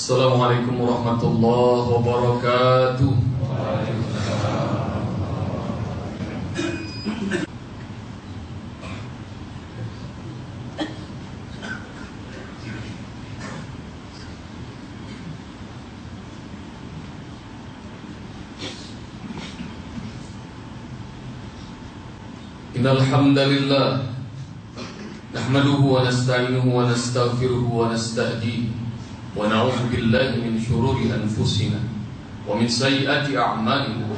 Assalamualaikum warahmatullahi wabarakatuh. Innal hamdalillah nahmaduhu wa nasta'inuhu wa nastaghfiruhu wa nastahdihi wa na'udzu billahi min shururi anfusina wa min sayyiati a'malina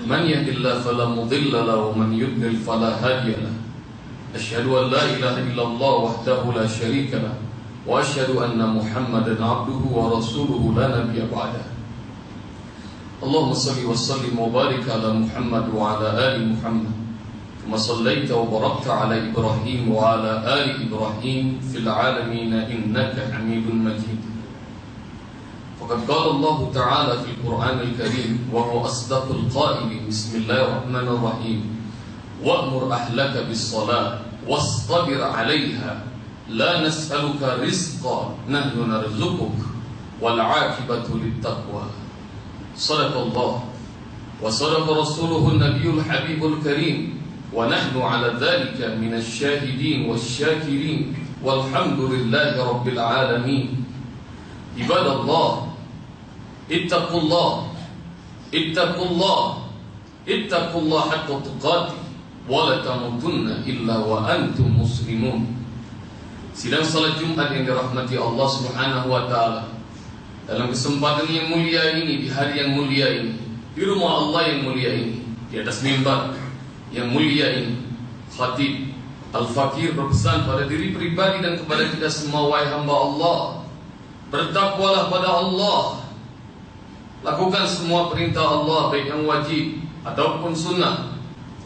man yahdihillahu fala mudilla lahu wa man yudlil fala hadiya lahu asyhadu an la ilaha illallah wahdahu la syarika lahu wa asyhadu anna Muhammadan 'abduhu wa rasuluhu la nabiyya ba'dahu. Allahumma shalli wa sallim wa barik ala Muhammad wa ala ali Muhammad kama shallaita wa barakta ala Ibrahim wa ala ali Ibrahim fil alamin innaka Hamidum Majid. Faqad qala Allah Ta'ala fil Qur'anil Karim wa huwa asdaqul qailin bismillahir rahim wa'mur ahlaka bis salat wastabir 'alayha la nas'aluka rizqan nahnu narzuquk wal 'aqibatu lit taqwa. Shadaqallah wa shadaqa rasuluhu an-nabiyyul habibul karim wa nahnu 'ala dhalika minasy syahidin wasyakirin walhamdulillahi rabbil alamin. Ibadallah, ittaqullah haqqa tuqatih wa la tamutunna illa wa antum muslimun. Sidang salat Jumat yang dirahmati Allah Subhanahu wa taala, dalam kesempatan yang mulia ini, di hari yang mulia ini, di rumah Allah yang mulia ini, di atas mimbar yang mulia ini, Khatib Al-Fakir berpesan pada diri pribadi dan kepada kita semua, wahai hamba Allah, bertakwalah pada Allah, lakukan semua perintah Allah, baik yang wajib ataupun sunnah.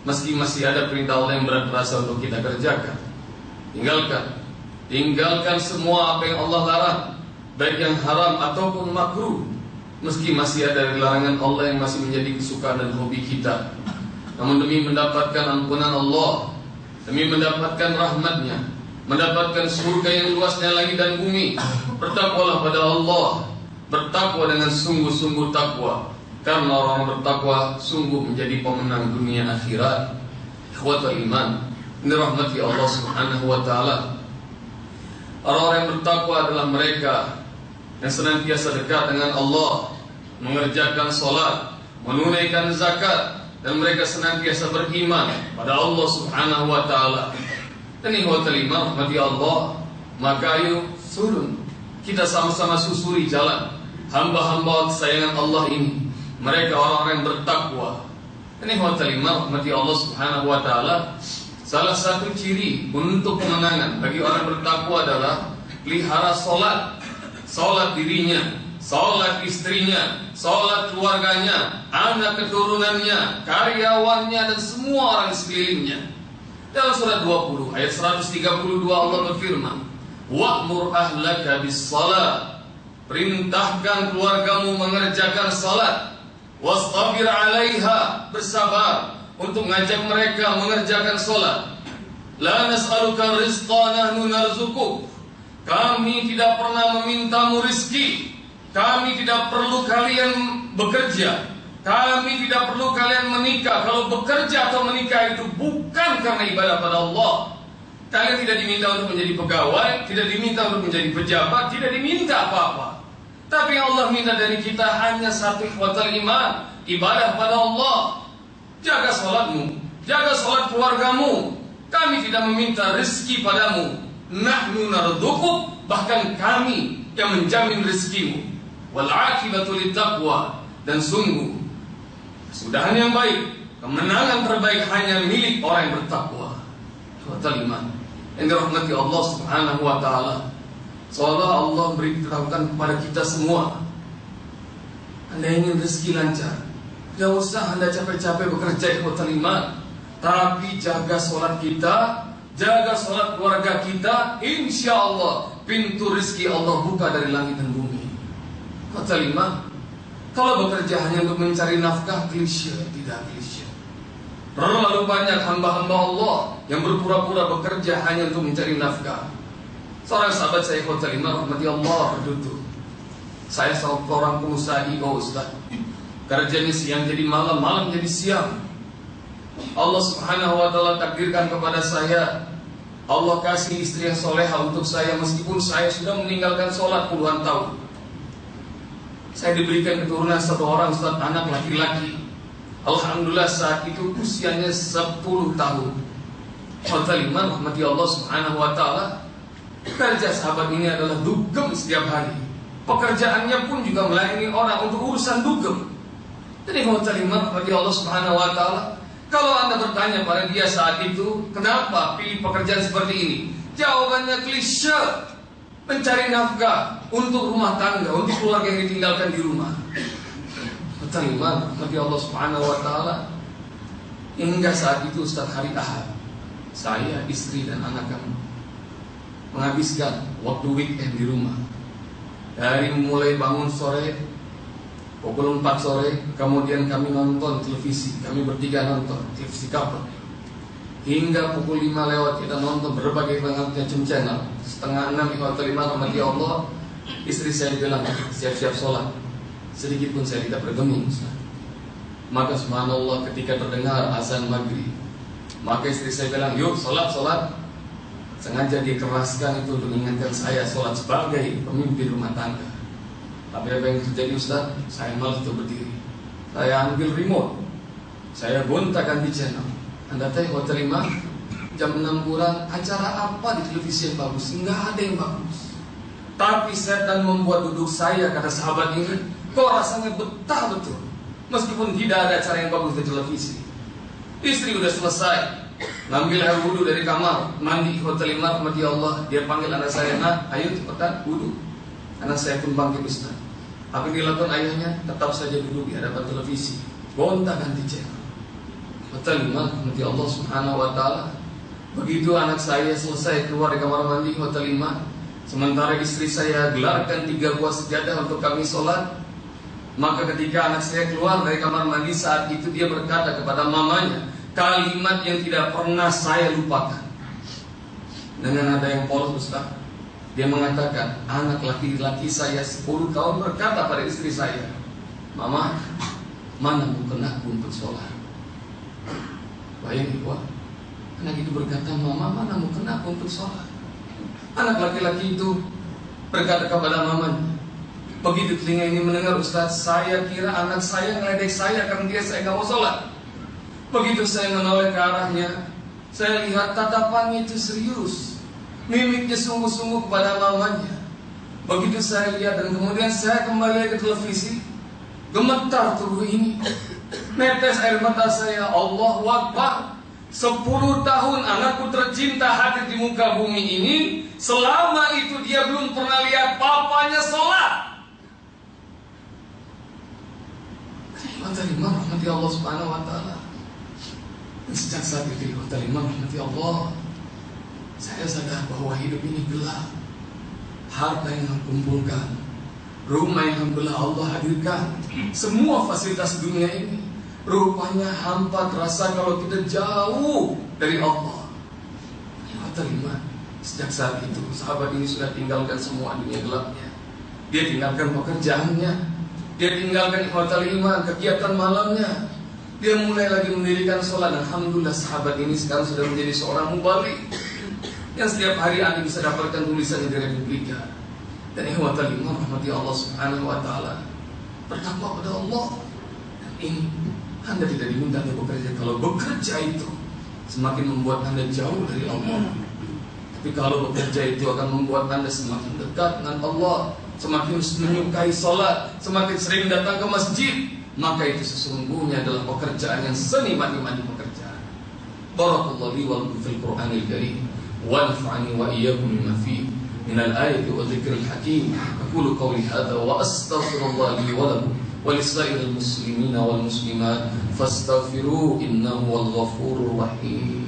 Meski masih ada perintah Allah yang berat terasa untuk kita kerjakan, tinggalkan semua apa yang Allah larang, baik yang haram ataupun makruh. Meski masih ada larangan Allah yang masih menjadi kesukaan dan hobi kita, namun demi mendapatkan ampunan Allah, demi mendapatkan rahmatnya, mendapatkan surga yang luasnya langit dan bumi, bertakwalah pada Allah. Bertakwa dengan sungguh-sungguh takwa, karena orang bertakwa sungguh menjadi pemenang dunia akhirat. Ikhwatul iman, ini rahmati Allah Subhanahu wa taala. Orang-orang yang bertakwa adalah mereka yang senantiasa dekat dengan Allah, mengerjakan salat, menunaikan zakat, dan mereka senantiasa beriman pada Allah Subhanahu wa taala. Dan ikhwatul iman, rahmati Allah, maka ayo turun kita sama-sama susuri jalan hamba-hamba kesayangan Allah ini. Mereka orang-orang yang bertakwa. Ini ikhwatul iman, rahmati Allah Subhanahu wa taala, salah satu ciri untuk kemenangan bagi orang bertakwa adalah pelihara salat. Salat dirinya, salat istrinya, salat keluarganya, anak keturunannya, karyawannya, dan semua orang sekelilingnya. Dalam surat 20 ayat 132 Allah berfirman, wa'mur ahlaka bis salat, perintahkan keluargamu mengerjakan salat, wastabir 'alaiha, bersabar untuk mengajak mereka mengerjakan salat. La nas'aluka rizqan nahnu narzuquk, kami tidak pernah memintamu rizki, kami tidak perlu kalian bekerja, kami tidak perlu kalian menikah. Kalau bekerja atau menikah itu bukan karena ibadah pada Allah. Kalian tidak diminta untuk menjadi pegawai, tidak diminta untuk menjadi pejabat, tidak diminta apa-apa. Tapi yang Allah minta dari kita hanya satu, ikhwatul iman, ibadah pada Allah. Jaga salatmu, jaga salat keluargamu. Kami tidak meminta rezeki padamu. Nahnu narzuquk, bahkan kami yang menjamin rezekimu. Wal 'aqibatu littaqwa, dan sungguh kesudahan yang baik, kemenangan terbaik hanya milik orang yang bertakwa. Ikhwatul iman yang dirahmati Allah Subhanahu wa taala, seolah Allah beritahukan kepada kita semua, Anda ingin rezeki lancar, tidak usah Anda capek-capek bekerja, ikhwatul iman, tapi jaga sholat kita, jaga sholat keluarga kita, insya Allah pintu rezeki Allah buka dari langit dan bumi. Ikhwatul iman, kalau bekerja hanya untuk mencari nafkah, klise, tidak klise. Terlalu banyak hamba-hamba Allah yang berpura-pura bekerja hanya untuk mencari nafkah. Seorang sahabat saya, ikhwatul iman, rahmati Allah, berduduk. Saya seorang pengusaha IO, Ustaz. Kerjanya siang jadi malam, malam jadi siang. Allah Subhanahu wa Ta'ala takdirkan kepada saya, Allah kasih istri yang soleha untuk saya meskipun saya sudah meninggalkan sholat puluhan tahun. Saya diberikan keturunan satu orang, Ustaz, anak laki-laki. Alhamdulillah saat itu usianya 10 tahun. Khotaliman rahmati Allah Subhanahu wa Ta'ala. Kerja sahabat ini adalah dugem setiap hari. Pekerjaannya pun juga melayani orang untuk urusan dugem. Jadi khotaliman rahmati Allah Subhanahu wa Ta'ala, kalau Anda bertanya pada dia saat itu, kenapa pilih pekerjaan seperti ini? Jawabannya klise, mencari nafkah untuk rumah tangga, untuk keluarga yang ditinggalkan di rumah. Khotaliman rahmati Allah Subhanahu wa Ta'ala. Hingga saat itu Ustaz, hari Ahad, saya, istri dan anak kami menghabiskan waktu weekend di rumah. Dari mulai bangun sore pukul 4 sore, kemudian kami nonton televisi. Kami bertiga nonton televisi kabel hingga pukul 5 lewat. Kita nonton berbagai macam channel. Setengah 6 rahmati Allah, istri saya bilang siap-siap sholat. Sedikit pun saya tidak bergeming. Maka subhanallah, ketika terdengar azan maghrib, maka istri saya bilang, yuk sholat. Sengaja dikeraskan itu untuk mengingatkan saya sholat sebagai pemimpin rumah tangga. Tapi apa yang terjadi, Ustaz? Saya malas untuk berdiri. Saya ambil remote, saya gonta ganti channel. Anda tahu hotel 5 jam 6 kurang, acara apa di televisi yang bagus? Enggak ada yang bagus. Tapi setan membuat duduk saya, kata sahabat ini, kok rasanya betah betul, meskipun tidak ada acara yang bagus di televisi. Istri udah selesai, ngambil air wudhu dari kamar, mandi hotel 5 rahmati Allah. Dia panggil anak saya, nak, ayo cepetan wudhu. Anak saya pun bangkit, Ustaz. Apa yang dilakukan ayahnya? Tetap saja duduk di hadapan televisi, gonta ganti channel. Hotel 5 rahmati Allah Subhanahu wa Ta'ala. Begitu anak saya selesai keluar dari kamar mandi hotel 5, sementara istri saya gelarkan 3 buah sejadah untuk kami sholat. Maka ketika anak saya keluar dari kamar mandi, saat itu dia berkata kepada mamanya kalimat yang tidak pernah saya lupakan. Dengan nada yang polos, Ustaz. Dia mengatakan, anak laki-laki saya 10 tahun berkata pada istri saya, Mama, mana mukenaku untuk sholat? Bayangin, wah, anak itu berkata, Mama, mana mukenaku untuk sholat? Anak laki-laki itu berkata kepada mamanya. Begitu telinga ini mendengar, Ustaz, saya kira anak saya ngeledek saya karena dia saya nggak mau sholat. Begitu saya menoleh ke arahnya, saya lihat tatapannya itu serius, mimiknya sungguh-sungguh kepada mamanya. Begitu saya lihat dan kemudian saya kembali ke televisi, gemetar tubuh ini, netes air mata saya. Allahu Akbar. 10 tahun anakku tercinta hadir di muka bumi ini, selama itu dia belum pernah lihat papanya sholat. Terima rahmati Allah Subhanahu wa Ta'ala. Dan sejak saat itu terima rahmati Allah, saya sadar bahwa hidup ini gelap. Harta yang kumpulkan, rumah yang alhamdulillah Allah hadirkan, semua fasilitas dunia ini, rupanya hampa terasa kalau kita jauh dari Allah. Terima. Sejak saat itu sahabat ini sudah tinggalkan semua dunia gelapnya. Dia tinggalkan pekerjaannya, dia tinggalkan hotel 5, kegiatan malamnya. Dia mulai lagi mendirikan sholat. Alhamdulillah sahabat ini sekarang sudah menjadi seorang mubalik yang setiap hari Anda bisa dapatkan tulisannya di Republika. Dan hotel 5 rahmati Allah Subhanahu wa Ta'ala, bertakwa pada Allah. Dan ini Anda tidak diminta untuk bekerja. Kalau bekerja itu semakin membuat Anda jauh dari Allah. Tapi kalau bekerja itu akan membuat Anda semakin dekat dengan Allah, semakin menyukai sholat, semakin sering datang ke masjid, maka itu sesungguhnya adalah pekerjaan yang senikmat-nikmatnya pekerjaan. Barakallahu li wa lakum fil Qur'anil Karim wa nafa'ani wa iyyakum bima fihi minal ayati wa dzikril hakim. Aqulu qawli hadza wa astaghfirullah li wa lakum wa lisairil muslimina wal muslimat fastaghfiruhu innahu wal ghafurur rahim.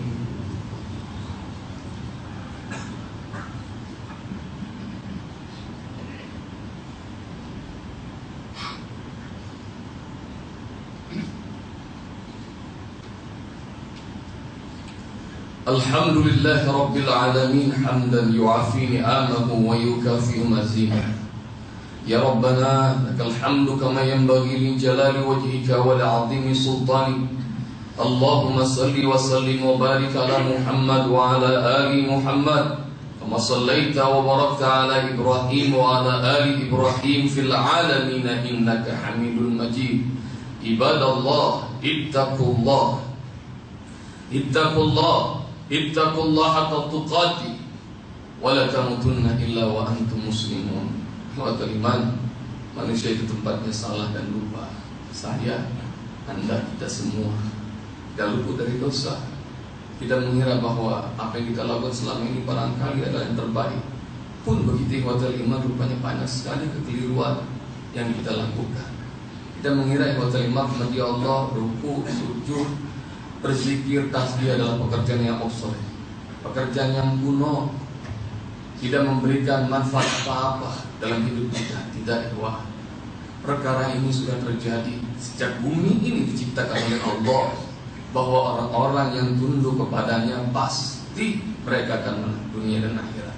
Alhamdulillah Rabbil Alamin hamdan yu'afi ni'amahu wa yukafi mazimah Ya Rabbana lakal hamdu kama yanbaghi li jalali wajhika wa li'azimi sultanik. Allahumma salli wa sallim wa barik ala Muhammad wa ala ali Muhammad kama sallaita wa barakta ala Ibrahim wa ala ali Ibrahim fil alamin innaka Hamidul Majid. Ibadallah, ittaqullah haqqa tuqatih wa la tamutunna illa wa antum muslimun. Ikhwatul iman, manusia itu tempatnya salah dan lupa. Saya, Anda, kita semua tidak luput dari dosa. Tidak mengira bahwa apa yang kita lakukan selama ini barangkali adalah yang terbaik. Pun begitu ikhwatul iman, rupanya banyak sekali kekeliruan yang kita lakukan. Kita mengira ikhwatul iman, ya Allah, ruku, sujud, berzikir, tasbih adalah pekerjaan yang obsolet, pekerjaan yang kuno, tidak memberikan manfaat apa-apa dalam hidup kita. Tidak, wah, perkara ini sudah terjadi sejak bumi ini diciptakan oleh Allah, bahwa orang-orang yang tunduk kepadanya pasti mereka akan menang dunia dan akhirat.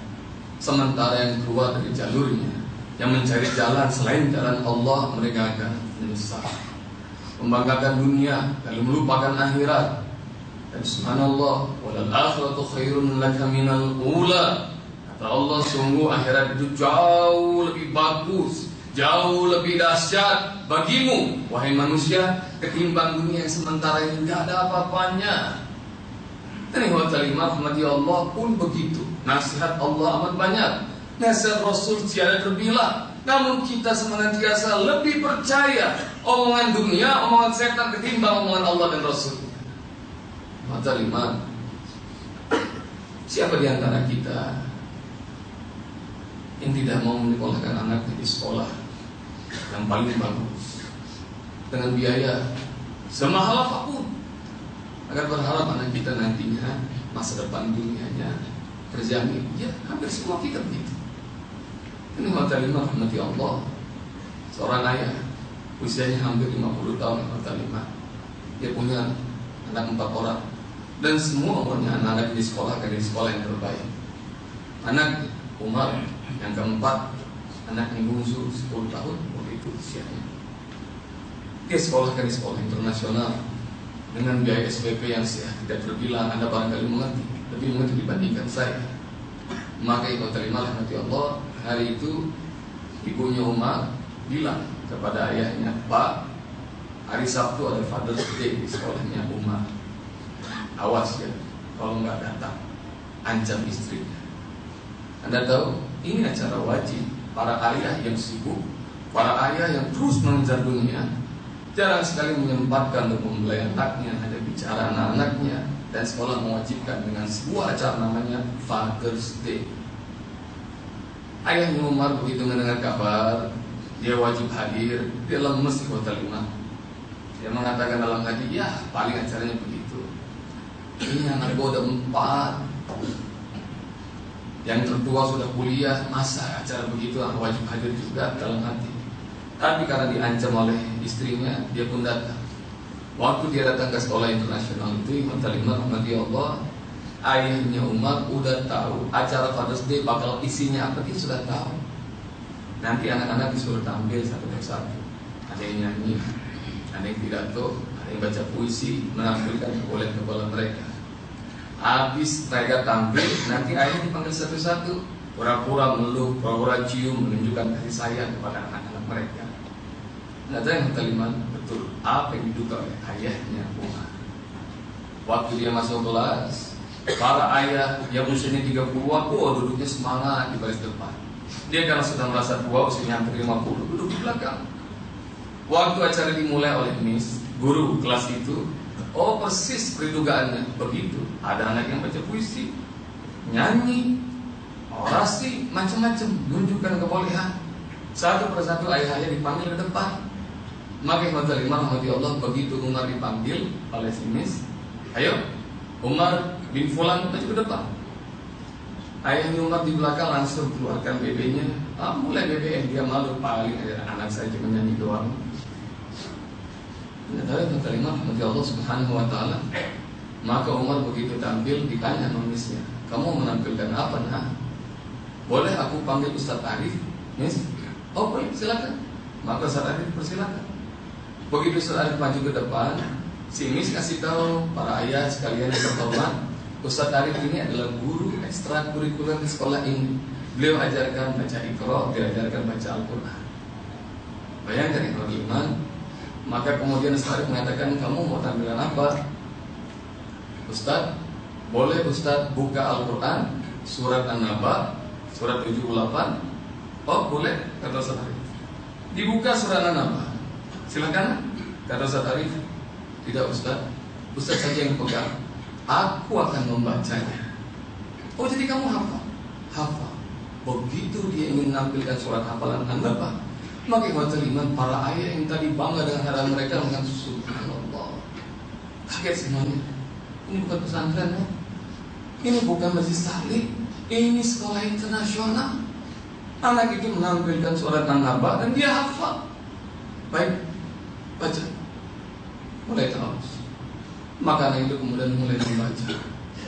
Sementara yang keluar dari jalurnya, yang mencari jalan selain jalan Allah, mereka akan menyesal, membanggakan dunia lalu melupakan akhirat. Dan subhanallah, walal akhiratu khairun laka minal ula. Kata Allah, sungguh akhirat itu jauh lebih bagus, jauh lebih dahsyat bagimu wahai manusia ketimbang dunia yang sementara ini tidak ada apa-apanya. Dan ikhwatul iman rahmati Allah pun begitu. Nasihat Allah amat banyak, nasihat Rasul tiada terbilang. Namun kita senantiasa lebih percaya omongan dunia, omongan setan ketimbang omongan Allah dan Rasulnya. Ikhwatul iman, siapa di antara kita yang tidak mau menyekolahkan anaknya di sekolah yang paling bagus dengan biaya semahal apapun, agar berharap anak kita nantinya masa depan dunianya terjamin? Ya, hampir semua kita begitu. Ini ikhwatul iman rahmati Allah, seorang ayah usianya hampir 50 tahun, ikhwatul iman, dia punya anak 4 orang dan semua umurnya anak-anak di sekolah yang terbaik. Anak Umar yang keempat, anaknya bungsu 10 tahun waktu itu usianya, dia sekolahkan di sekolah internasional dengan biaya SPP yang tidak terbilang. Anda barangkali mengerti, lebih mengerti dibandingkan saya. Maka ikhwatul iman rahmati Allah, hari itu ibunya Umar bilang kepada ayahnya, Pak, hari Sabtu ada Father's Day di sekolahnya Umar, awas ya kalau nggak datang, ancam istrinya. Anda tahu, ini acara wajib. Para ayah yang sibuk, para ayah yang terus mengejar dunia, jarang sekali menyempatkan untuk membelai anaknya, ada bicara anak-anaknya. Dan sekolah mewajibkan dengan sebuah acara namanya Father's Day. Ayahnya Umar begitu mendengar kabar, dia wajib hadir, dia lemes ikhwatul iman. Dia mengatakan dalam hati, ya paling acaranya begitu. Ini anak gua udah 4, yang tertua sudah kuliah, masa acara begitu wajib hadir juga dalam hati. Tapi karena diancam oleh istrinya, dia pun datang. Waktu dia datang ke sekolah internasional itu, ikhwatul iman rahmati Allah, ayahnya Umar udah tahu acara Father's Day bakal isinya apa, dia sudah tahu. Nanti anak-anak disuruh tampil satu persatu. Ada yang nyanyi, ada yang pidato, ada yang baca puisi, menampilkan kebolehan-kebolehan mereka. Habis mereka tampil, nanti ayah dipanggil satu-satu, pura-pura meluk, pura-pura cium, menunjukkan kasih sayang kepada anak-anak mereka. Nah, yang kalimat betul apa yang diduga oleh ayahnya Umar. Waktu dia masuk kelas, para ayah yang usianya 30-an, duduknya semangat di baris depan. Dia karena sudah merasa tua, usianya hampir 50, duduk di belakang. Waktu acara dimulai oleh Miss, guru kelas itu, persis perdugaannya begitu. Ada anak yang baca puisi, nyanyi, orasi, macam-macam, menunjukkan kebolehan. Satu persatu ayah-ayah dipanggil ke depan. Maka ikhwatul iman rahmati Allah, begitu Umar dipanggil oleh si Miss, ayo Umar bin Fulan maju ke depan. Ayahnya Umar di belakang langsung keluarkan BB-nya. Mulai BB, dia malu, paling anak saya cuma nyanyi doang. Tahu terima rahmati Allah Subhanahu wa taala. Maka Umar begitu tampil ditanya nulisnya, "Kamu menampilkan apa, Nah?" "Boleh aku panggil Ustaz Arif?" "Miss." Oh boleh, silakan. Maka Ustaz Arif persilakan. Begitu Ustaz Arif maju ke depan, si Miss kasih tahu para ayah sekalian yang bertobat, Ustaz Arif ini adalah guru ekstrakurikuler di sekolah ini. Beliau ajarkan baca Iqra, diajarkan baca Al-Quran. Bayangkan ikhwan iman. Maka kemudian Ustaz Arif mengatakan, kamu mau tampilan apa? Ustaz, boleh Ustaz buka Al-Quran surat An-Naba, surat 78. Oh boleh, kata Ustaz Arif. Dibuka surat An-Naba. Silakan, kata Ustaz Arif. Tidak Ustaz, Ustaz saja yang pegang. Aku akan membacanya. Oh jadi kamu hafal? Hafal. Begitu dia ingin menampilkan surat hafalan An-Naba, maka ikhwatul iman, para ayah yang tadi bangga dengan haram mereka dengan subhanallah, kaget semuanya. Ini bukan pesantren ya, ini bukan majelis taklim, ini sekolah internasional. Anak itu menampilkan surat An-Naba dan dia hafal. Baik, baca. Mulai tahu. Maka anak itu kemudian mulai membaca.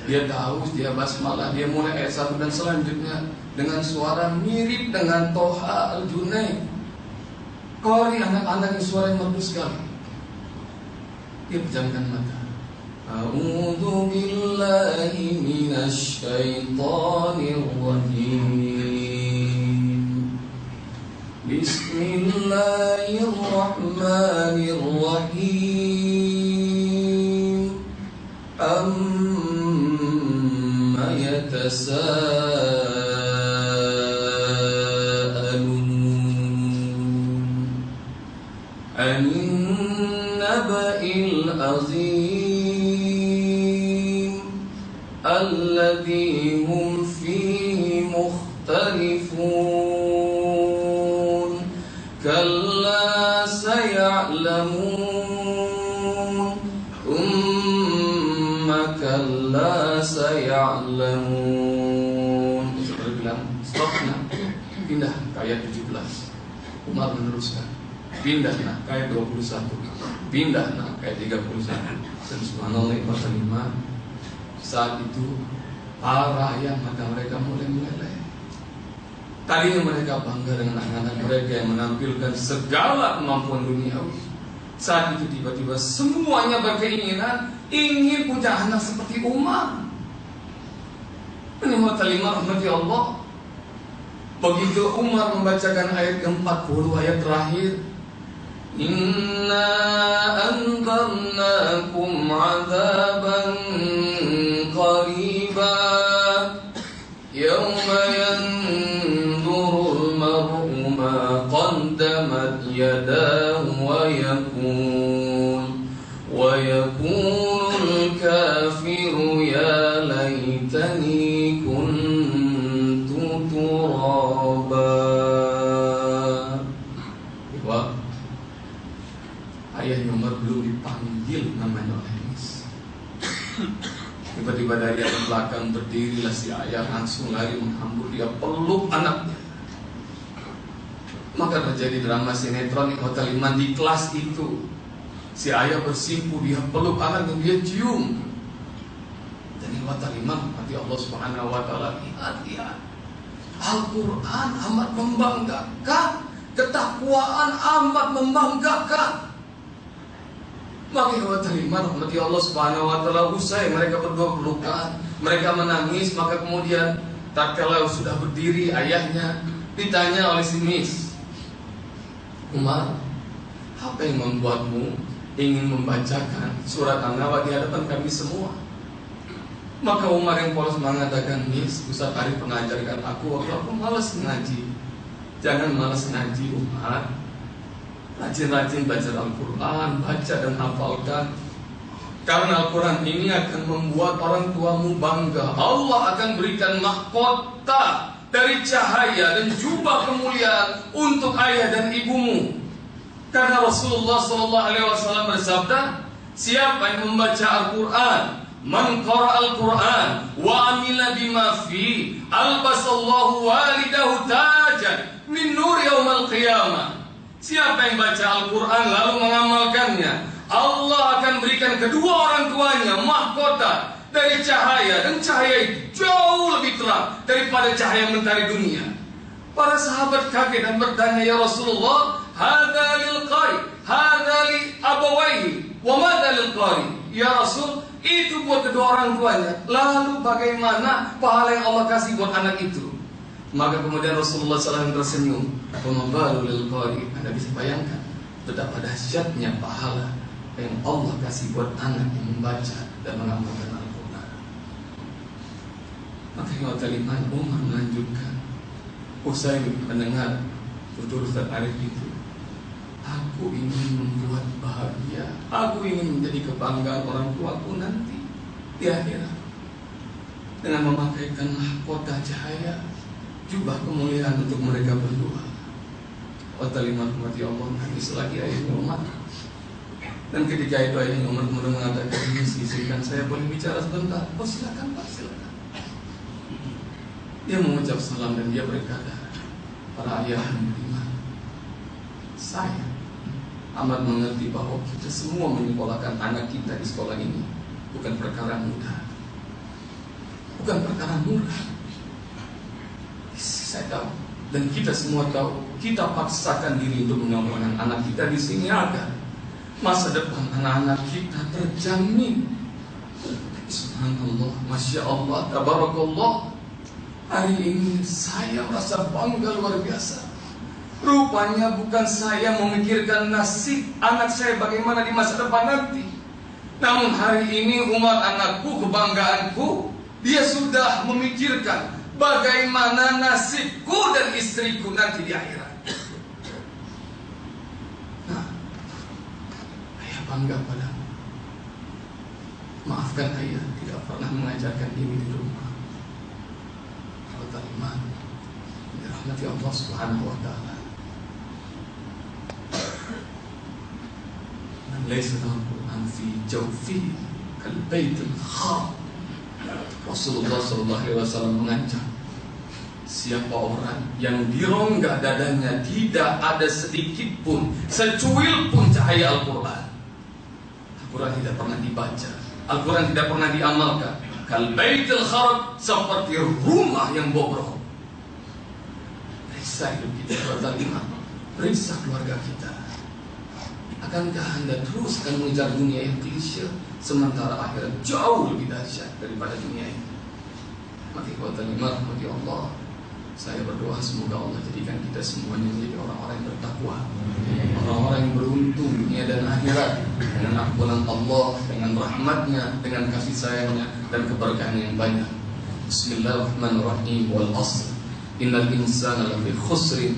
Dia tahu, dia basmalah, dia mulai ayat 1 dan selanjutnya dengan suara mirip dengan Toha Al-Junaid. Qari, anak-anak yang suara yang merdu sekali. Dia pejamkan mata. A'udzu billahi minasy syaithanir rajim. Bismillahirrahmanirrahim. Amma yatasaalun 'anil naba'il 'azim alladzi hum fihi mukhtalifun kalla saya'lamun kalla saya'lamun. Saudara bilang, stop nak, pindah ke ayat 17. Umar meneruskan, pindah nak ke ayat 21, pindah nak ke ayat 31. Dan subhanallah ikhwan, saat itu para ayah mata mereka mulai meleleh. Tadinya mereka bangga dengan anak-anak mereka yang menampilkan segala kemampuan duniawi. Saat itu tiba-tiba semuanya berkeinginan ingin punya anak seperti Umar. Ini matalimah rahmati Allah. Begitu Umar membacakan ayat ke-40, ayat terakhir, Inna anzarnakum azaban qariba Yawma yanzurul mar'u ma qaddamat yadahu wa yakunul kafiru ya laitani kuntu turaba. Wah, ayahnya Umar belum dipanggil namanya oleh Miss. Tiba-tiba dari belakang berdirilah si ayah, langsung lari menghambur, dia peluk anaknya. Maka terjadi drama sinetron Ikhwatul Iman di kelas itu. Si ayah bersimpu, dia peluk anak dan dia cium. Dan Ikhwatul Iman, nanti Allah Subhanahu wa taala, lihat Al-Quran amat membanggakan, ketakwaan amat membanggakan. Maka Ikhwatul Iman, rahmati Allah Subhanahu wa taala, usai mereka berdua pelukan, mereka menangis. Maka kemudian tatkala sudah berdiri ayahnya, ditanya oleh si Miss, Umar, apa yang membuatmu ingin membacakan surat An-Naba di hadapan kami semua? Maka Umar yang polos mengatakan, Miss, Ustaz Arif mengajarkan aku waktu aku malas ngaji. Jangan malas ngaji Umar, rajin-rajin baca Al-Quran, baca dan hafalkan. Karena Al-Quran ini akan membuat orang tuamu bangga. Allah akan berikan mahkota dari cahaya dan jubah kemuliaan untuk ayah dan ibumu. Karena Rasulullah SAW bersabda, siapa yang membaca Al-Quran, man qara Al-Quran wa amila bima fi, albasallahu walidahu tajan min nur yaumal qiyamah. Siapa yang baca Al-Quran lalu mengamalkannya, Allah akan berikan kedua orang tuanya mahkota dari cahaya, dan cahaya itu jauh lebih terang daripada cahaya mentari dunia. Para sahabat kaget dan bertanya, "Ya Rasulullah, hadza lil qari, hadza li abawaihi, wa madza lil qari?" Ya Rasul, itu buat kedua orang tuanya. Lalu bagaimana pahala yang Allah kasih buat anak itu? Maka kemudian Rasulullah SAW tersenyum. "Wa lil qari." Anda bisa bayangkan betapa dahsyatnya pahala yang Allah kasih buat anak yang membaca dan mengamalkan Al-Quran. Maka yang iman, Umar melanjutkan, usai mendengar tutur Ustaz Arif itu, aku ingin membuat bahagia, aku ingin menjadi kebanggaan orang tuaku nanti di akhirat dengan memakaikan mahkota cahaya, jubah kemuliaan untuk mereka berdua. Watalimah mati Allah, nangis lagi ayahnya Umar. Dan ketika itu ayahnya Umar kemudian mengatakan, "Ini izinkan saya boleh bicara sebentar." "Oh silakan Pak, silakan." Dia mengucap salam dan dia berkata, "Para ayah yang beriman, saya amat mengerti bahwa kita semua menyekolahkan anak kita di sekolah ini bukan perkara mudah. Bukan perkara mudah. Saya tahu dan kita semua tahu, kita paksakan diri untuk menyekolahkan anak kita di sini agar masa depan anak-anak kita terjamin." Subhanallah, Masya Allah, Tabarakallah. Hari ini saya merasa bangga luar biasa. Rupanya bukan saya memikirkan nasib anak saya bagaimana di masa depan nanti, namun hari ini Umar anakku, kebanggaanku, dia sudah memikirkan bagaimana nasibku dan istriku nanti di akhirat. Nah, ayah bangga padamu. Maafkan ayah tidak pernah mengajarkan ini di rumah. Iman dirahmati Allah Subhanahu wa ta'ala. Man laysa al-Quran fi jawfihi kal baitil kharab. Rasulullah sallallahu alaihi wasallam mengancam, siapa orang yang di rongga dadanya tidak ada sedikit pun, secuil pun cahaya Al-Quran, Al-Quran tidak pernah dibaca, Al-Quran tidak pernah diamalkan, kal baitil kharab, seperti rumah yang bobrok. Periksa hidup kita, periksa keluarga kita. Akankah Anda terus akan mengejar dunia yang klise, sementara akhirat jauh lebih dahsyat daripada dunia ini? Maka bagi Allah, saya berdoa semoga Allah jadikan kita semuanya menjadi orang-orang yang bertakwa, orang-orang yang beruntung dunia dan akhirat, dengan ampunan Allah, dengan rahmatnya, dengan kasih sayangnya dan keberkahan yang banyak. Bismillahirrahmanirrahim. Wal asr, innal insana lafi khusrin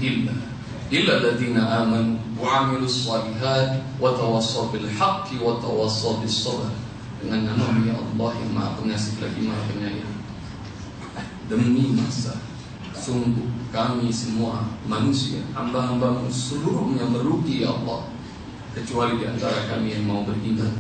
illa alladziina amanu wa 'amilus shalihat wa tawassaw bil haqqi wa tawassaw bis sabr. Dengan nama ya Allah yang Maha Pengasih lagi Maha Penyayang. Demi masa, sungguh kami semua manusia, hamba-hambamu seluruhnya merugi ya Allah, kecuali di antara kami yang mau beriman,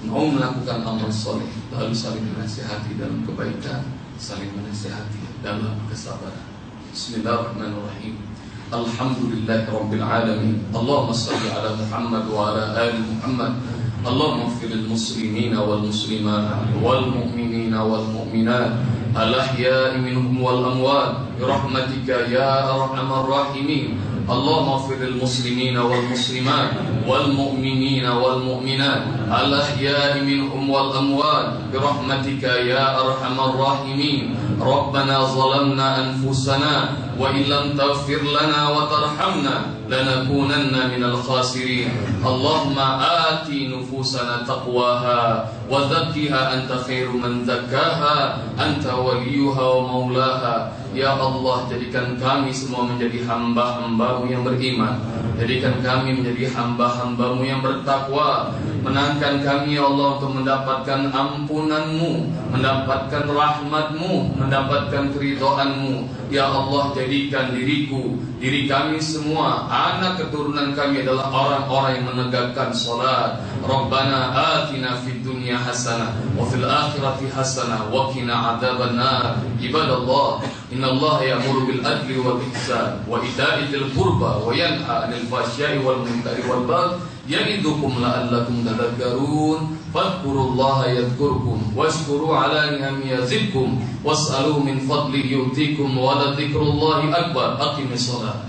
mau melakukan amal soleh, lalu saling menasihati dalam kebaikan, saling menasihati dalam kesabaran. Bismillahirrahmanirrahim. Alhamdulillahi Rabbil Alamin. Allahumma salli ala Muhammad wa ala ali Muhammad. Allahumma ighfir lil muslimina wal muslimat wal mu'minina wal mu'minat al-ahya'i minhum wal amwat bi rahmatika ya arhamar rahimin. Allahumma ighfir lil muslimina wal muslimat wal mu'minina wal mu'minat al-ahya'i minhum wal amwat bi rahmatika ya arhamar rahimin. Rabbana zalamna anfusana wa illam taghfir lana wa tarhamna lanakunanna minal khasirin. Allahumma ati nufusana taqwaha wa zakkiha anta khairu man zakkaha anta waliyuha wa maulaha. Ya Allah, jadikan kami semua menjadi hamba-hambamu yang beriman, jadikan kami menjadi hamba-hambamu yang bertakwa. Menangkan kami ya Allah untuk mendapatkan ampunanmu, mendapatkan rahmatmu, mendapatkan keridhaanmu. Ya Allah, jadikan diriku, diri kami semua, anak keturunan kami adalah orang-orang yang menegakkan salat. Rabbana atina fid dunya hasanah wa fil akhirati hasanah wa qina adzabannar. Ibadallah, innallaha ya'muru bil adli wal ihsan wa ita'i dzil qurba wa yanha 'anil fahsya'i wal munkari wal baghi ya'idukum la'allakum tadhakkarun. fadhkurullaha yadhkurkum washkuru ala ni'amihi yazidkum was'alu min fadlihi yu'tikum wa la dzikrullahi akbar. Aqimis shalah.